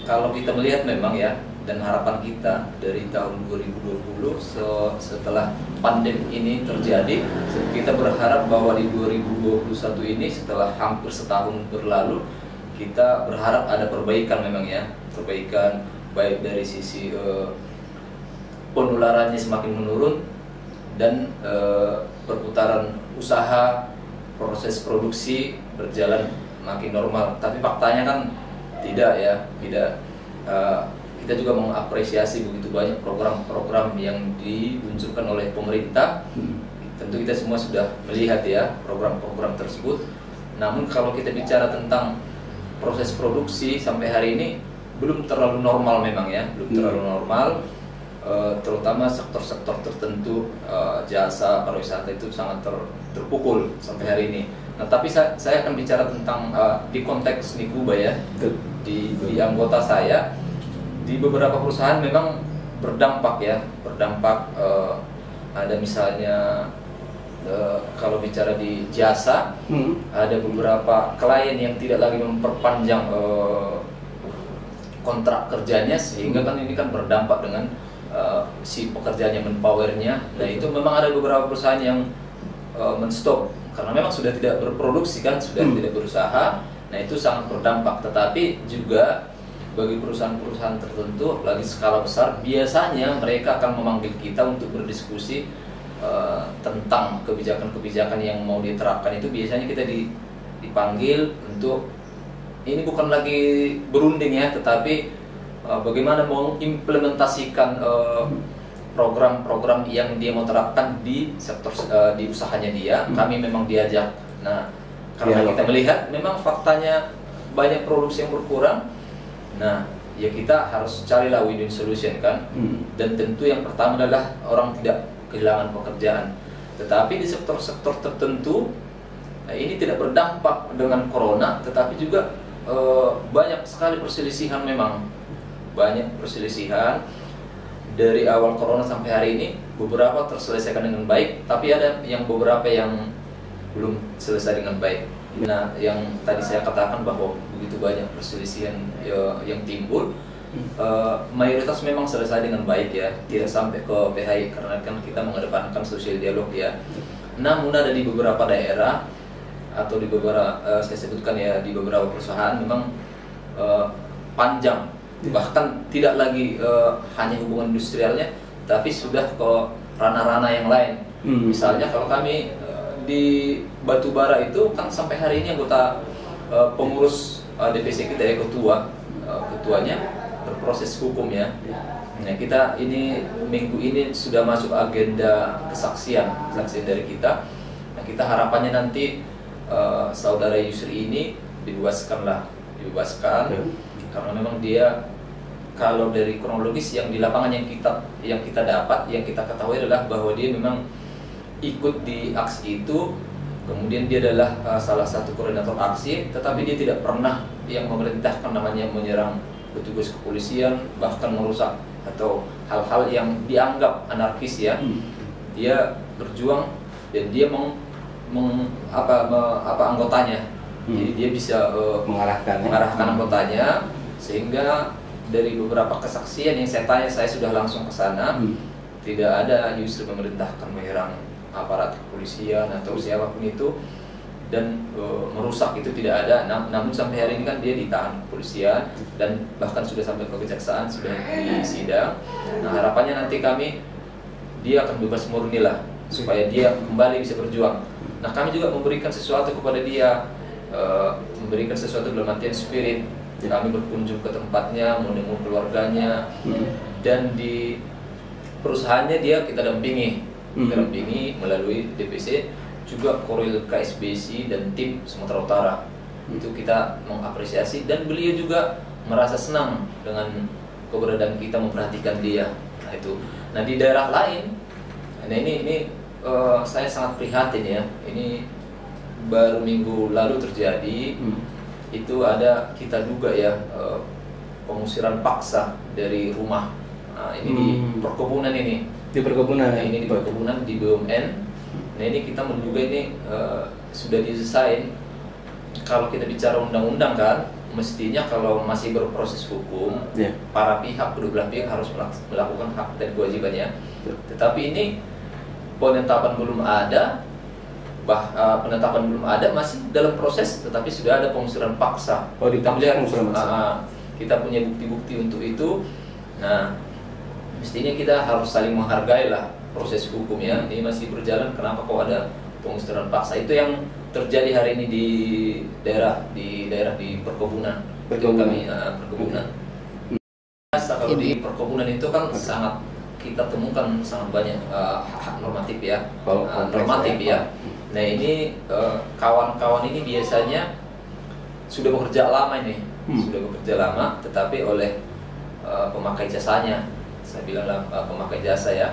kalau kita melihat memang ya, dan harapan kita dari tahun 2020 setelah pandemi ini terjadi, kita berharap bahwa di 2021 ini setelah hampir setahun berlalu, kita berharap ada perbaikan memang ya, perbaikan baik dari sisi penularannya semakin menurun dan perputaran usaha, proses produksi berjalan makin normal. Tapi faktanya kan tidak ya, tidak. Kita juga mengapresiasi begitu banyak program-program yang diluncurkan oleh pemerintah. Tentu kita semua sudah melihat ya program-program tersebut. Namun kalau kita bicara tentang proses produksi sampai hari ini belum terlalu normal memang ya, belum terlalu normal. Terutama sektor-sektor tertentu, jasa pariwisata itu sangat terpukul sampai hari ini. Nah, tapi saya akan bicara tentang di konteks Nikuba ya, di anggota saya, di beberapa perusahaan memang berdampak ya, ada misalnya kalau bicara di jasa, ada beberapa klien yang tidak lagi memperpanjang kontrak kerjanya, sehingga kan ini kan berdampak dengan si pekerjaannya, manpowernya. Nah itu memang ada beberapa perusahaan yang menstop karena memang sudah tidak berproduksi kan, sudah tidak berusaha. Nah itu sangat berdampak. Tetapi juga bagi perusahaan-perusahaan tertentu, lagi skala besar, biasanya mereka akan memanggil kita untuk berdiskusi tentang kebijakan-kebijakan yang mau diterapkan. Itu biasanya kita dipanggil untuk, ini bukan lagi berunding ya, tetapi bagaimana mengimplementasikan program-program yang dia mau terapkan di sektor di usahanya dia. Kami memang diajak. Nah, karena kita melihat memang faktanya banyak produksi yang berkurang. Nah, ya kita harus carilah win-win solution kan. Dan tentu yang pertama adalah orang tidak kehilangan pekerjaan. Tetapi di sektor-sektor tertentu, nah ini tidak berdampak dengan corona, tetapi juga banyak sekali perselisihan memang. Banyak perselisihan dari awal corona sampai hari ini, beberapa terselesaikan dengan baik, tapi ada yang beberapa yang belum selesai dengan baik. Nah, yang tadi saya katakan bahwa begitu banyak perselisihan yang timbul, mayoritas memang selesai dengan baik ya, tidak sampai ke PHI karena kan kita mengedepankan sosial dialog ya. Namun ada di beberapa daerah atau di beberapa saya sebutkan ya, di beberapa perusahaan memang panjang, bahkan tidak lagi hanya hubungan industrialnya, tapi sudah ke ranah-ranah yang lain. Misalnya kalau kami di Batubara itu kan sampai hari ini anggota pengurus DPC kita ya, ketuanya berproses hukum ya. Nah kita ini minggu ini sudah masuk agenda kesaksian dari kita. Nah kita harapannya nanti saudara Yusri ini dibebaskan karena memang dia, kalau dari kronologis yang di lapangan yang kita dapat, yang kita ketahui adalah bahwa dia memang ikut di aksi itu, kemudian dia adalah salah satu koordinator aksi, tetapi dia tidak pernah yang memerintahkan namanya menyerang petugas kepolisian, bahkan merusak atau hal-hal yang dianggap anarkis ya. Dia berjuang dan dia anggotanya. Jadi dia bisa mengarahkan anggotanya, sehingga dari beberapa kesaksian yang saya tanya, saya sudah langsung ke sana, tidak ada Yusri memerintahkan menyerang aparat kepolisian atau siapapun itu dan merusak, itu tidak ada. Namun sampai hari ini kan dia ditahan kepolisian dan bahkan sudah sampai ke kejaksaan, sudah di sidang. Nah harapannya nanti dia akan bebas murni lah, supaya dia kembali bisa berjuang. Nah kami juga memberikan sesuatu kepada dia, memberikan sesuatu dalam artian spirit. Kami berkunjung ke tempatnya, menunggu keluarganya, dan di perusahaannya kita dampingi melalui DPC, juga Koril KSBC dan tim Sumatera Utara. Itu kita mengapresiasi, dan beliau juga merasa senang dengan keberadaan kita, memperhatikan dia. Nah itu. Nah di daerah lain, nah ini saya sangat prihatin ya. Ini baru minggu lalu terjadi. Itu ada, kita duga ya, pengusiran paksa dari rumah. Nah, ini di perkebunan ini. Di perkebunan. Nah, ini di perkebunan di BUMN. Nah ini kita menduga ini sudah diselesaikan. Kalau kita bicara undang-undang kan, mestinya kalau masih berproses hukum, para pihak, kedua belah pihak harus melakukan hak dan kewajibannya. Tetapi ini penetapan belum ada, penetapan belum ada, masih dalam proses, tetapi sudah ada pengusiran paksa. Kita melihat kita punya bukti-bukti untuk itu. Nah, mestinya kita harus saling menghargai lah proses hukum ya. Ini masih berjalan, kenapa kok ada pengusiran paksa? Itu yang terjadi hari ini di daerah di perkebunan. Kami perkebunan. Kalau di perkebunan itu kan sangat kita temukan sangat banyak hak normatif ya, normatif ya. Nah ini kawan-kawan ini biasanya sudah bekerja lama ini, sudah bekerja lama, tetapi oleh pemakai jasanya, saya bilang pemakai jasa ya,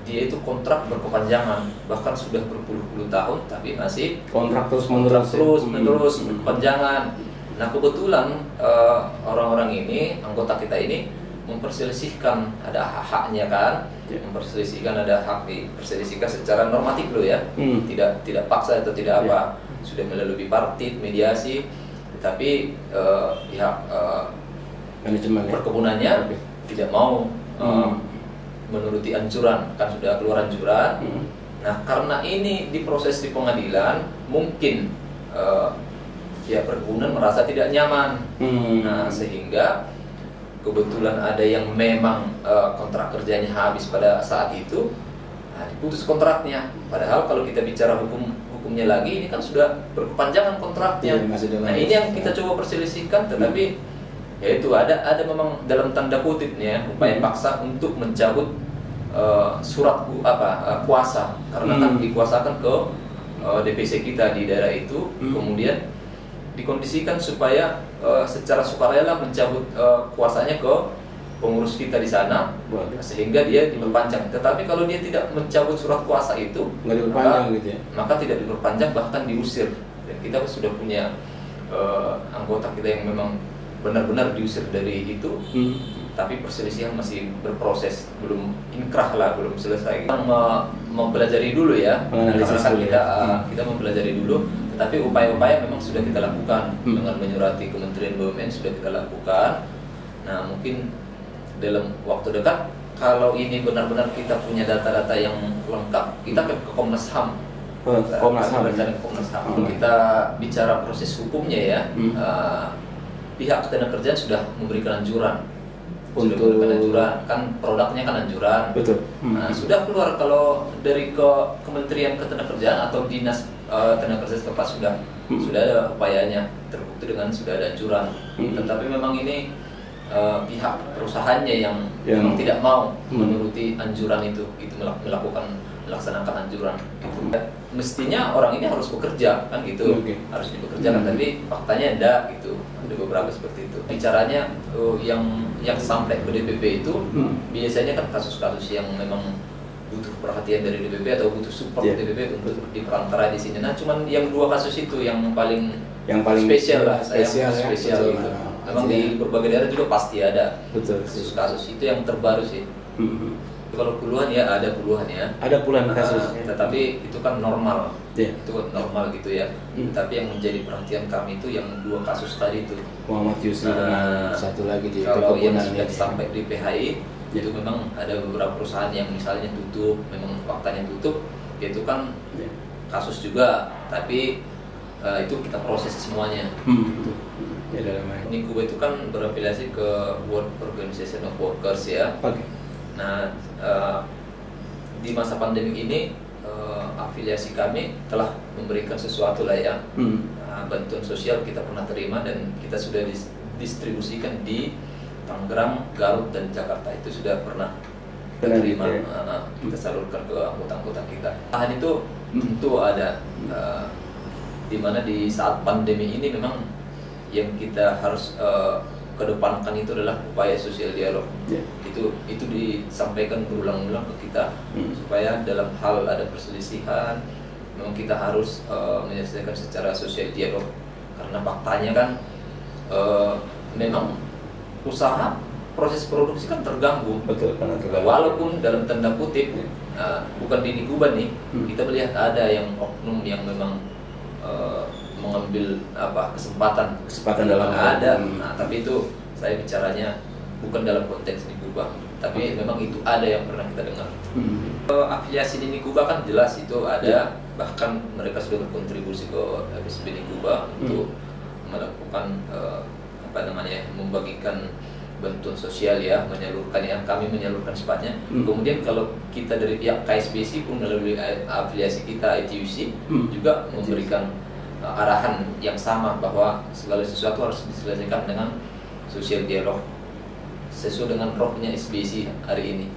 dia itu kontrak berkepanjangan, bahkan sudah berpuluh-puluh tahun, tapi masih kontrak terus menerus berkepanjangan. Nah kebetulan orang-orang ini, anggota kita ini memperselisihkan, ada hak-haknya kan, memperselisihkan, ada hak diperselisihkan secara normatif loh ya, tidak paksa atau tidak apa, sudah melalui partit, mediasi, tetapi pihak manajemen perkebunannya tidak mau menuruti anjuran, kan sudah keluar anjuran. Nah karena ini diproses di pengadilan, mungkin ya perkebunan merasa tidak nyaman. Nah sehingga kebetulan ada yang memang kontrak kerjanya habis pada saat itu, nah, diputus kontraknya. Padahal kalau kita bicara hukumnya lagi, ini kan sudah berkepanjangan kontraknya. Nah ini yang kita coba perselisihkan, tetapi yaitu ada memang dalam tanda kutipnya upaya paksa untuk mencabut surat kuasa, karena kan dikuasakan ke DPC kita di daerah itu, kemudian dikondisikan supaya secara sukarela mencabut kuasanya ke pengurus kita di sana, sehingga dia diperpanjang. Tetapi kalau dia tidak mencabut surat kuasa itu, maka tidak diperpanjang, bahkan diusir. Dan kita sudah punya anggota kita yang memang benar-benar diusir dari itu, tapi perselisihan masih berproses, belum inkrah lah, belum selesai. Kita mempelajari dulu ya, kita mempelajari dulu. Tetapi upaya-upaya memang sudah kita lakukan dengan menyurati Kementerian BUMN, sudah kita lakukan. Nah mungkin dalam waktu dekat, kalau ini benar-benar kita punya data-data yang lengkap, kita ke Komnas HAM. Komnas HAM. Kita bicara proses hukumnya ya. Pihak ketenagakerjaan sudah memberikan anjuran, kan produknya kan anjuran. Nah, sudah keluar kalau dari Kementerian Ketenagakerjaan atau Dinas Tenaga Kerja setempat sudah ada upayanya, terbukti dengan sudah ada anjuran. Tetapi memang ini pihak perusahaannya yang memang tidak mau menuruti anjuran itu melaksanakan anjuran. Mestinya orang ini harus bekerja kan gitu, harus dipekerjakan, tapi faktanya enggak gitu. Ada beberapa seperti itu. Bicaranya yang sampai ke DPP itu biasanya kan kasus-kasus yang memang butuh perhatian dari DPP atau butuh support DPP untuk diperantara di sini. Nah, cuman yang 2 kasus itu yang paling spesial lah, spesial gitu. Memang di berbagai daerah juga pasti ada kasus-kasus itu yang terbaru sih. Kalau puluhan ya ada puluhan ya. Ada puluhan kasus. Tetapi itu kan normal. Itu normal gitu ya. Tapi yang menjadi perhatian kami itu yang 2 kasus tadi itu. Muhammad Yusri dan satu lagi di kalau yang sudah sampai di PHI itu memang ada beberapa perusahaan yang misalnya tutup, memang faktanya tutup, itu kan kasus juga. Tapi itu kita proses semuanya. Ini Kuba itu kan berafiliasi ke World Organization of Workers ya. Nah, di masa pandemi ini afiliasi kami telah memberikan sesuatu lah ya. Bantuan sosial kita pernah terima dan kita sudah distribusikan di Tangerang, Garut, dan Jakarta. Itu sudah pernah terima. Kita salurkan ke anggota-anggota kita. Tahan itu tentu ada, di mana di saat pandemi ini memang yang kita harus kedepankan itu adalah upaya sosial dialog. Itu disampaikan berulang-ulang ke kita supaya dalam hal ada perselisihan memang kita harus menyelesaikan secara sosial dialog, karena faktanya kan memang usaha proses produksi kan terganggu. Walaupun dalam tanda kutip bukan di Kuba nih, kita melihat ada yang oknum yang memang mengambil kesempatan dalam ada. Nah, tapi itu saya bicaranya bukan dalam konteks Nikuba, tapi memang itu ada yang pernah kita dengar. Afiliasi di Nikuba kan jelas itu ada, bahkan mereka sudah berkontribusi ke FSB Nikuba untuk melakukan membagikan bantuan sosial ya, kami menyalurkan secepatnya. Kemudian kalau kita dari pihak KSBC pun melalui afiliasi kita ITUC juga memberikan arahan yang sama bahwa segala sesuatu harus diselesaikan dengan sosial dialog sesuai dengan rohnya SBC hari ini.